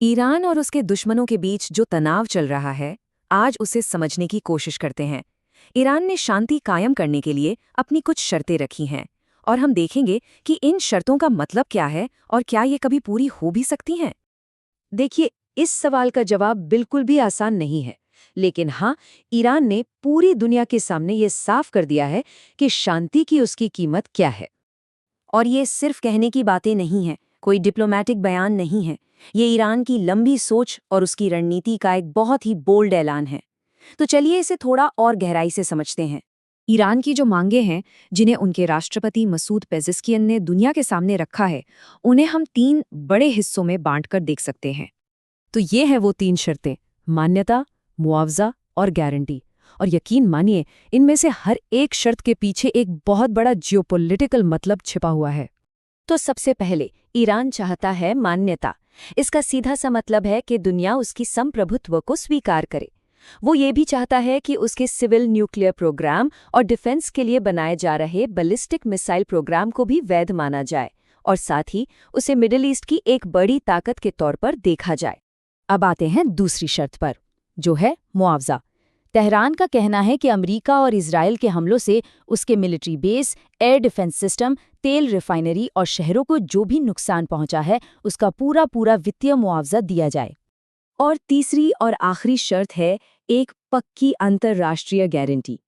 Iran और उसके दुश्मनों के बीच जो तनाव चल रहा है, आज उसे समझने की कोशिश करते हैं। ईरान ने शांति कायम करने के लिए अपनी कुछ शर्तें रखी हैं, और हम देखेंगे कि इन शर्तों का मतलब क्या है और क्या ये कभी पूरी हो भी सकती हैं। देखिए, इस सवाल का जवाब बिल्कुल भी आसान नहीं है। लेकिन हाँ, ईरान ने पूरी दुनिया के सामने ये साफ कर दिया है कि शांति की उसकी कीमत क्या है। और ये सिर्फ कहने की बातें नहीं हैं, कोई डिप्लोमैटिक बयान नहीं है। ये ईरान की लंबी सोच और उसकी रणनीति का एक बहुत ही बोल्ड ऐलान है। तो चलिए इसे थोड़ा और गहराई से समझते हैं। ईरान की जो मांगें हैं, जिन्हें उनके राष्ट्रपति मसूद पेज़ेश्कियन ने दुनिया के सामने रखा है, उन्हें हम 3 बड़े हिस्सों में बांटकर देख सकते हैं। तो ये है वो 3 शर्तें: मान्यता, मुआवजा और गारंटी। और यकीन मानिए, इनमें से हर एक शर्त के पीछे एक बहुत बड़ा जियोपॉलिटिकल मतलब छिपा हुआ है। तो सबसे पहले ईरान चाहता है मान्यता। इसका सीधा सा मतलब है कि दुनिया उसकी संप्रभुत्व को स्वीकार करे। वो ये भी चाहता है कि उसके सिविल न्यूक्लियर प्रोग्राम और डिफेंस के लिए बनाए जा रहे बैलिस्टिक मिसाइल प्रोग्राम को भी वैध माना जाए, और साथ ही उसे मिडिल ईस्ट की एक बड़ी ताकत के तौर पर देखा जाए। अब आते हैं दूसरी शर्त पर, जो है मुआवजा। तेहरान का कहना है कि अमेरिका और इजराइल के हमलों से उसके military base, air defence system, तेल रिफाइनरी और शहरों को जो भी नुकसान पहुंचा है, उसका पूरा पूरा वित्तीय मुआवजा दिया जाए। और तीसरी और आखिरी शर्त है एक पक्की अंतर्राष्ट्रीय गारंटी।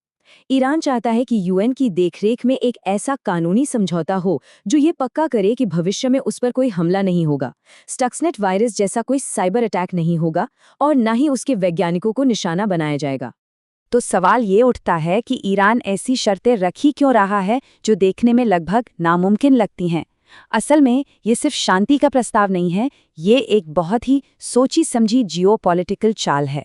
ईरान चाहता है कि यूएन की देखरेख में एक ऐसा कानूनी समझौता हो जो ये पक्का करे कि भविष्य में उस पर कोई हमला नहीं होगा, स्टक्सनेट वायरस जैसा कोई साइबर अटैक नहीं होगा, और न ही उसके वैज्ञानिकों को निशाना बनाया जाएगा। तो सवाल ये उठता है कि ईरान ऐसी शर्तें रखी क्यों रहा है जो देखने में लगभग नामुमकिन लगती हैं। असल में ये सिर्फ शांति का प्रस्ताव नहीं है, ये एक बहुत ही सोची समझी जियोपॉलिटिकल चाल है।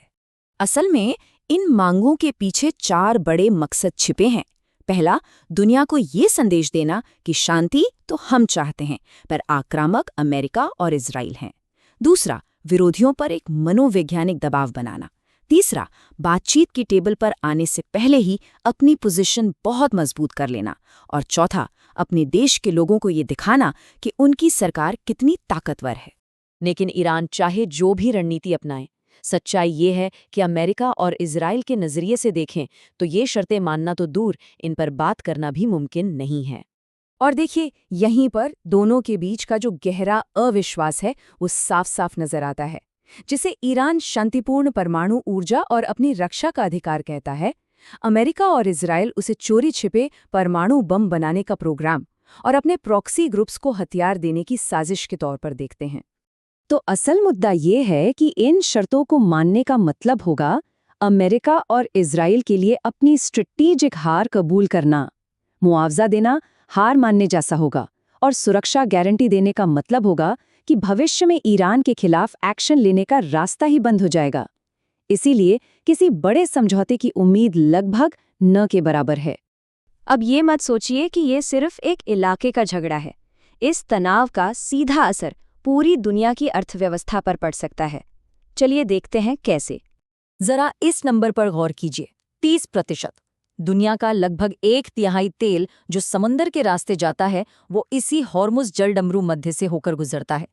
असल में इन मांगों के पीछे 4 बड़े मकसद छिपे हैं। पहला, दुनिया को ये संदेश देना कि शांति तो हम चाहते हैं, पर आक्रामक अमेरिका और इजराइल हैं। दूसरा, विरोधियों पर एक मनोवैज्ञानिक दबाव बनाना। तीसरा, बातचीत की टेबल पर आने से पहले ही अपनी पोजीशन बहुत मजबूत कर लेना। और चौथा, अपने देश के लोगों को ये दिखाना कि उनकी सरकार कितनी ताकतवर है। लेकिन ईरान चाहे जो भी रणनीति अपनाए, सच्चाई ये है कि अमेरिका और इजराइल के नज़रिए से देखें तो ये शर्तें मानना तो दूर, इन पर बात करना भी मुमकिन नहीं है। और देखिए, यहीं पर दोनों के बीच का जो गहरा अविश्वास है, वो साफ साफ नजर आता है। जिसे ईरान शांतिपूर्ण परमाणु ऊर्जा और अपनी रक्षा का अधिकार कहता है, अमेरिका और इजराइल उसे चोरी छिपे परमाणु बम बनाने का प्रोग्राम और अपने प्रॉक्सी ग्रुप्स को हथियार देने की साजिश के तौर पर देखते हैं। तो असल मुद्दा ये है कि इन शर्तों को मानने का मतलब होगा अमेरिका और इजराइल के लिए अपनी स्ट्रेटेजिक हार कबूल करना। मुआवजा देना हार मानने जैसा होगा, और सुरक्षा गारंटी देने का मतलब होगा कि भविष्य में ईरान के खिलाफ एक्शन लेने का रास्ता ही बंद हो जाएगा। इसीलिए किसी बड़े समझौते की उम्मीद लगभग न के बराबर है। अब ये मत सोचिए कि ये सिर्फ एक इलाके का झगड़ा है। इस तनाव का सीधा असर पूरी दुनिया की अर्थव्यवस्था पर पड़ सकता है। चलिए देखते हैं कैसे। जरा इस नंबर पर गौर कीजिए, 30%। दुनिया का लगभग 1/3 तेल जो समुंदर के रास्ते जाता है, वो इसी हॉर्मुज़ जलडमरू मध्य से होकर गुजरता है।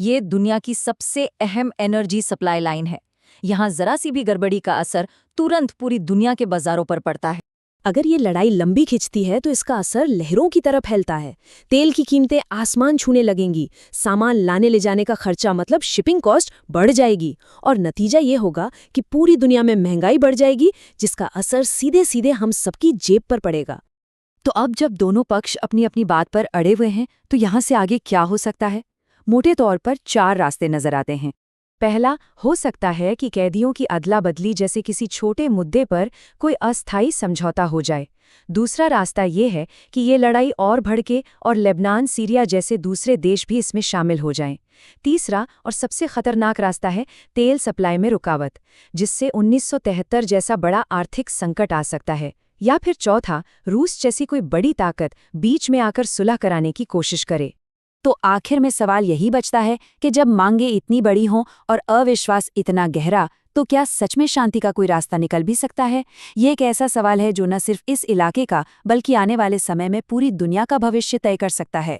ये दुनिया की सबसे अहम एनर्जी सप्लाई लाइन है। यहाँ जरा सी भी गड़बड़ी का असर तुरंत पूरी दुनिया के बाजारों पर पड़ता है। अगर ये लड़ाई लंबी खिंचती है तो इसका असर लहरों की तरह फैलता है। तेल की कीमतें आसमान छूने लगेंगी, सामान लाने ले जाने का खर्चा मतलब शिपिंग कॉस्ट बढ़ जाएगी, और नतीजा ये होगा कि पूरी दुनिया में महंगाई बढ़ जाएगी, जिसका असर सीधे सीधे हम सबकी जेब पर पड़ेगा। तो अब जब दोनों पक्ष अपनी अपनी बात पर अड़े हुए हैं, तो यहाँ से आगे क्या हो सकता है? मोटे तौर पर 4 रास्ते नजर आते हैं। पहला, हो सकता है कि कैदियों की अदला बदली जैसे किसी छोटे मुद्दे पर कोई अस्थायी समझौता हो जाए। दूसरा रास्ता ये है कि ये लड़ाई और भड़के और लेबनान, सीरिया जैसे दूसरे देश भी इसमें शामिल हो जाएं। तीसरा और सबसे खतरनाक रास्ता है तेल सप्लाई में रुकावट, जिससे 1973 जैसा बड़ा आर्थिक संकट आ सकता है। या फिर चौथा, रूस जैसी कोई बड़ी ताकत बीच में आकर सुलह कराने की कोशिश करे। तो आखिर में सवाल यही बचता है कि जब मांगे इतनी बड़ी हों और अविश्वास इतना गहरा, तो क्या सच में शांति का कोई रास्ता निकल भी सकता है? ये एक ऐसा सवाल है जो न सिर्फ इस इलाके का बल्कि आने वाले समय में पूरी दुनिया का भविष्य तय कर सकता है।